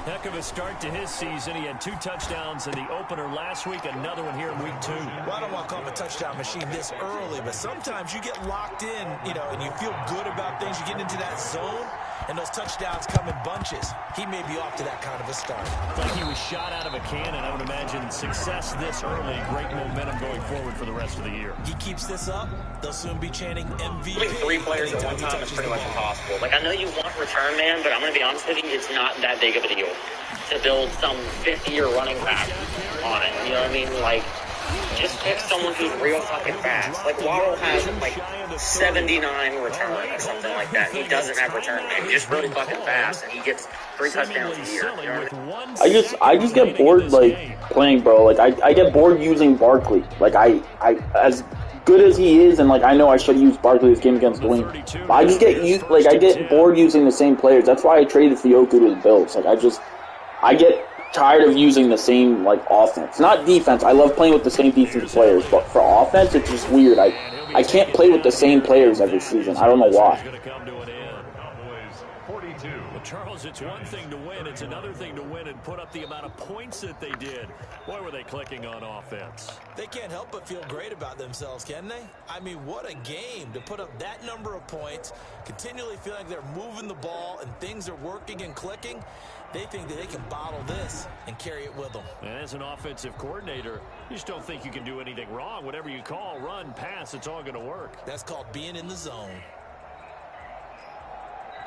Heck of a start to his season. He had 2 touchdowns in the opener last week, another one here in week 2. Well, I don't want to call him a touchdown machine this early, but sometimes you get locked in, and you feel good about things. You get into that zone, and those touchdowns come in bunches. He may be off to that kind of a start. Like he was shot out of a cannon. I would imagine success this early, great momentum going forward for the rest of the year. He keeps this up, they'll soon be chanting MVP. Putting 3 players at one time is pretty much impossible. Like, I know you want return man, but I'm going to be honest with you, it's not that big of a deal to build some 50-year running back on it. You know what I mean? Like, just pick someone who's real fucking fast. Like, Waddle has, like, 79 return or something like that. He doesn't have return man. He's just really fucking fast, and he gets 3 touchdowns a year. You know what I mean? I just get bored, like, playing, bro. Like, I get bored using Barkley. Like, I as good as he is, and, like, I know I should use Barkley this game against Dwayne, but I just get bored using the same players. That's why I traded Fioku to the Bills. Like, I get tired of using the same, like, offense. Not defense. I love playing with the same defensive players, but for offense, it's just weird. I can't play with the same players every season. I don't know why. Charles, it's one thing to win. It's another thing to win and put up the amount of points that they did. Boy, were they clicking on offense. They can't help but feel great about themselves, can they? I mean, what a game to put up that number of points, continually feeling like they're moving the ball and things are working and clicking. They think that they can bottle this and carry it with them. And as an offensive coordinator, you just don't think you can do anything wrong. Whatever you call, run, pass, it's all going to work. That's called being in the zone.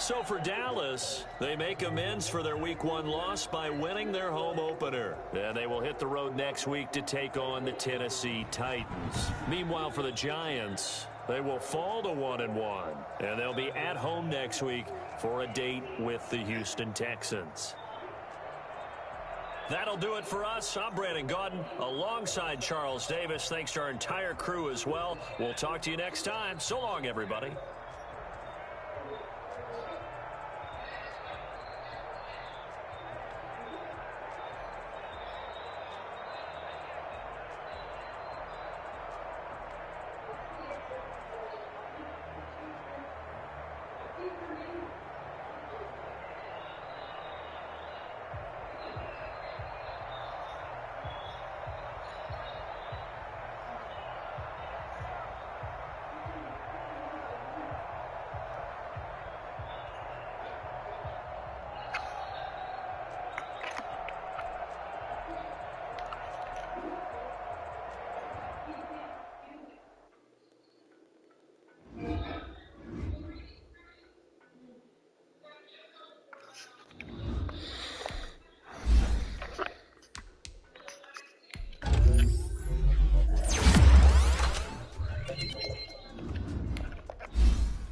So for Dallas, they make amends for their Week 1 loss by winning their home opener. And they will hit the road next week to take on the Tennessee Titans. Meanwhile, for the Giants, they will fall to 1-1. And they'll be at home next week for a date with the Houston Texans. That'll do it for us. I'm Brandon Gaudin alongside Charles Davis. Thanks to our entire crew as well. We'll talk to you next time. So long, everybody.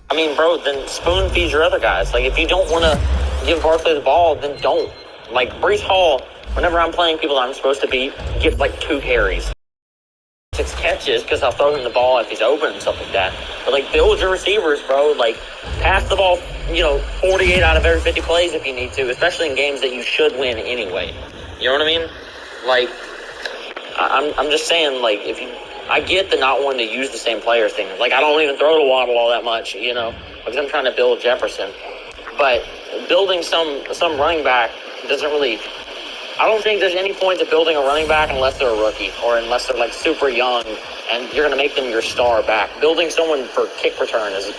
I mean, bro, then spoon feed your other guys. Like, if you don't want to give Barkley the ball, then don't. Like, Breece Hall, whenever I'm playing people that I'm supposed to beat, get, like, 2 carries. 6 catches, because I'll throw him the ball if he's open and stuff like that. But, like, build your receivers, bro. Like, pass the ball, 48 out of every 50 plays if you need to, especially in games that you should win anyway. You know what I mean? Like, I'm just saying, like, I get the not wanting to use the same players thing. Like, I don't even throw to Waddle all that much, because I'm trying to build Jefferson. But building some running back doesn't really... I don't think there's any point to building a running back unless they're a rookie or unless they're, like, super young and you're going to make them your star back. Building someone for kick return is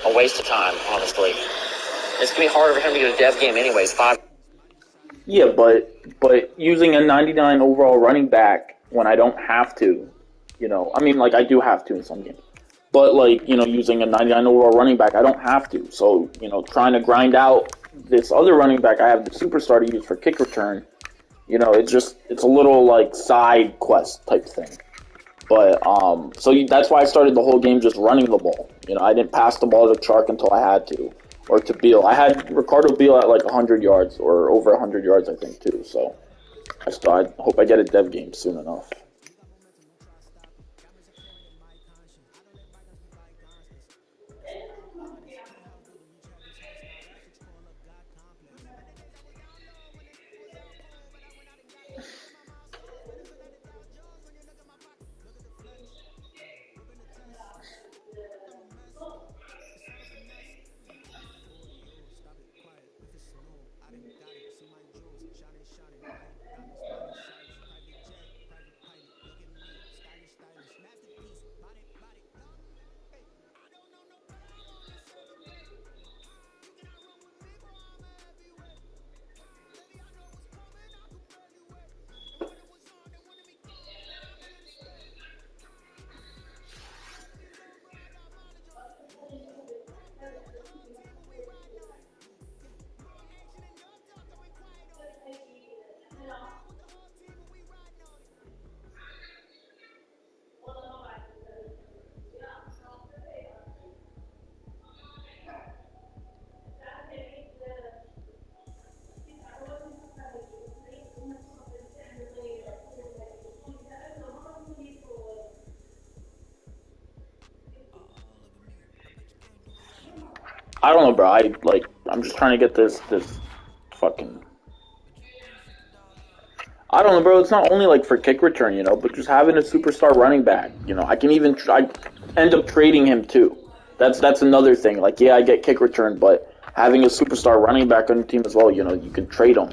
a waste of time, honestly. It's going to be harder for him to get a dev game anyways. Yeah, but using a 99 overall running back when I don't have to, I mean, like, I do have to in some games. But, like, using a 99 overall running back, I don't have to. So, trying to grind out this other running back I have the superstar to use for kick return, it's a little, like, side quest type thing. But, so that's why I started the whole game just running the ball. I didn't pass the ball to Chark until I had to, or to Beal. I had Ricardo Beal at, like, 100 yards, or over 100 yards, I think, too. So, I hope I get a dev game soon enough. I don't know, bro. I'm just trying to get this fucking. I don't know, bro. It's not only like for kick return, but just having a superstar running back. I can even I end up trading him too. That's another thing. Like, yeah, I get kick return, but having a superstar running back on your team as well, you can trade him.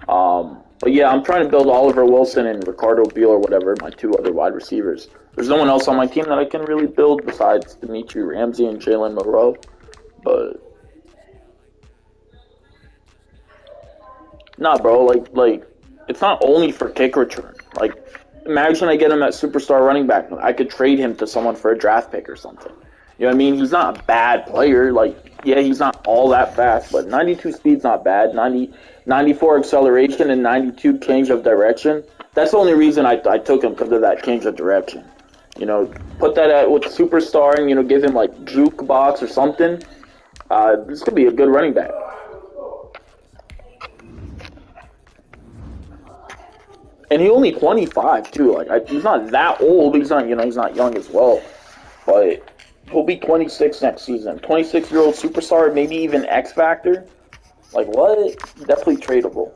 But yeah, I'm trying to build Oliver Wilson and Ricardo Beal or whatever, my two other wide receivers. There's no one else on my team that I can really build besides Dimitri Ramsey and Jalen Monroe. But nah, bro, like it's not only for kick return. Like, imagine I get him at superstar running back. I could trade him to someone for a draft pick or something. You know what I mean? He's not a bad player. Like, yeah, he's not all that fast, but 92 speed's not bad. 94 acceleration and 92 change of direction. That's the only reason I took him, because of that change of direction. Put that at with superstar and give him like jukebox or something. This could be a good running back. And he only 25 too. Like, he's not that old. He's not he's not young as well. But he'll be 26 next season. 26-year-old superstar, maybe even X Factor. Like, what? Definitely tradable.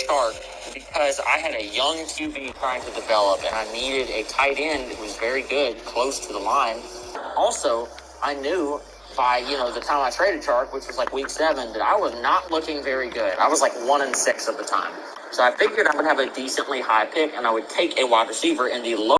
Chark because I had a young QB trying to develop, and I needed a tight end who was very good, close to the line. Also, I knew by, the time I traded Chark, which was like week 7, that I was not looking very good. I was like 1-6 at the time. So I figured I would have a decently high pick, and I would take a wide receiver in the low